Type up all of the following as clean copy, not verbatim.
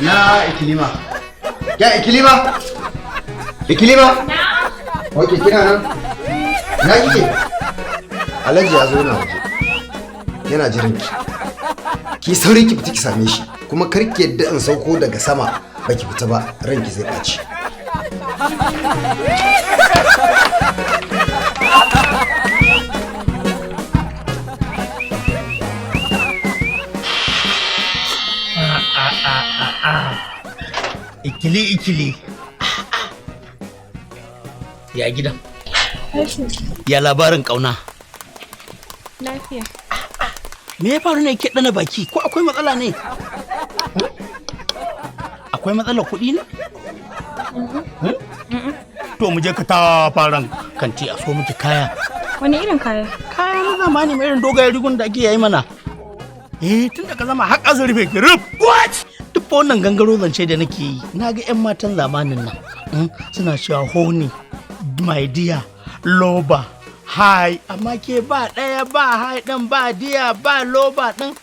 Ya Ikilima. Ya Ikilima. Ikilima. Oke kina nan? Na kike? Alhaji ya zo na waje. Yana jiran ki. Ki sauri ki fita ki same shi. Kuma kar ki yadda in sauko daga sama baki fita ba, ranki zai ɓaci. Ikili. Ya gidan? Ya labarin ƙauna? Lafiya. Me ya faru ne ke ɗana baki? Ko akwai matsala ne? Akwai matsalar kuɗi ne? To mu je ka ta faran kanti a so miki kaya. Wani irin kaya? Kaya na zamani mai irin dogayen rigun da ake yayi mana. Tun da ka zama har azurfe ki rub. What? Duk wannan gangaro zance da nake yi. Na ga 'yan matan zamanin nan. Suna cewa honey, my dear, loba, hi. Amma ke ba ɗaya ba hi ɗin ba dear ba loba ɗin.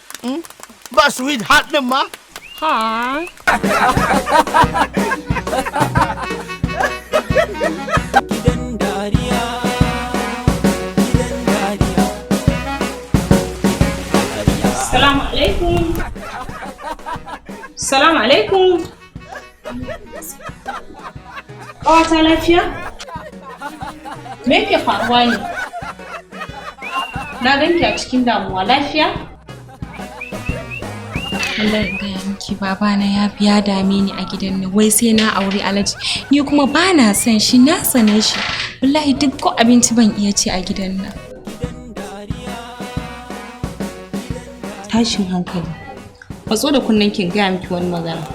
Ba sweet heart ɗin ma. Hi. Gidan Dariya. Salamu alaikum. Salamu alaikum. Ƙawata lafiya? Me ke faruwa ne? Na ganki a cikin damuwa, lafiya? Allah in gaya miki babana ya dame ni a gidan nan wai sai na aure Alhaji ni kuma ba na son shi na sane shi wallahi duk ko abinci ban iya ci a gidan nan. Tashin hankali. Matso da kunnen kin gaya miki wani magana.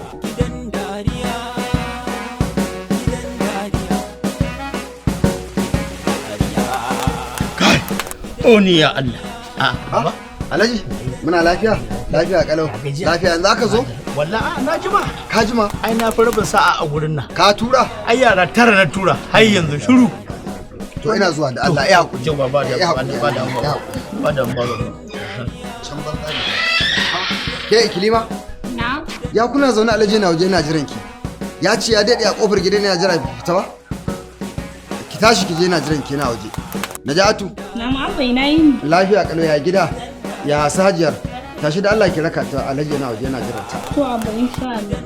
Kai! Oh ni ya Allah. Baba? Alhaji, muna lafiya? Lafiya kalau. Lafiya yanzu aka zo? Wallahi na jima. Ka jima? Ai na fi rabin sa'a a gurin nan. Ka tura? Ai yara tara na tura har yanzu shiru. To ina zuwa da Allah ya hakuri. Jin ba da ba da Can banza ne. Ke Ikilima? Na? Ya kuna zaune Alhaji na waje yana jiran ki. Ya ce ya dade a kofar gidan yana jira fita ba? Ki tashi ki je yana jiran ki yana waje. Najatu. Na ma bai na yi. Lafiya kalau ya gida. Ya sajiyar. Tashi da Allah ki raka ta Alhaji yana waje yana jiran ta. To abba insha Allah.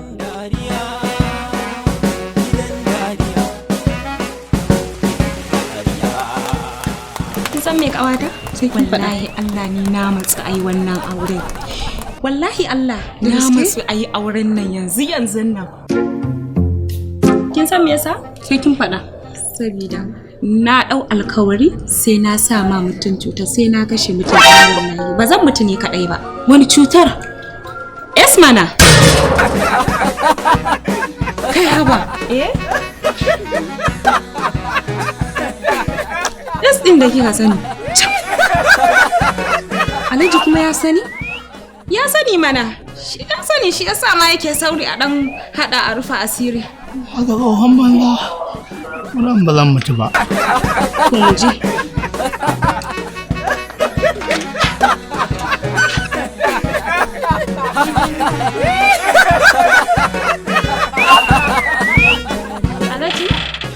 Kin san me kawata? Wallahi Allah ni na matsa ai wannan aure. Wallahi Allah na matsa ai auren nan yanzu nan. Kin san me yasa? Sai kin faɗa. Sabida na ɗau alkawari sai na sa ma mutum cuta sai na kashe mutum ɗaya ba zan mutu ne kaɗai ba. Wani cutar? Es mana. Kai haba. Es ɗin da kika sani. Alhaji kuma ya sani? Ya sani mana. Shi ya sani shi yasa ma yake sauri a ɗan haɗa a rufa asiri. Haka tsohon banza. Ran ba zan mutu ba. Ku mu je. Alhaji?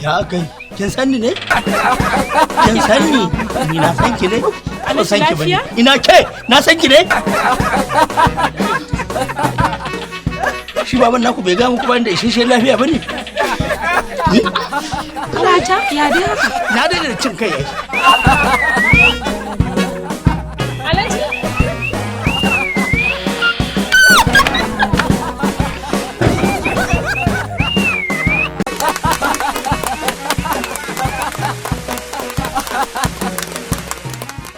Ya kai, kin san ni ne? Kin san ni? Ni na san ki ne? Ba san ki bane. Ina ke? Na san ki ne? Shi baban naku bai ga muku ba da isasshen lafiya bane? Kawata ya dai haka. Na daina cin kai yayi.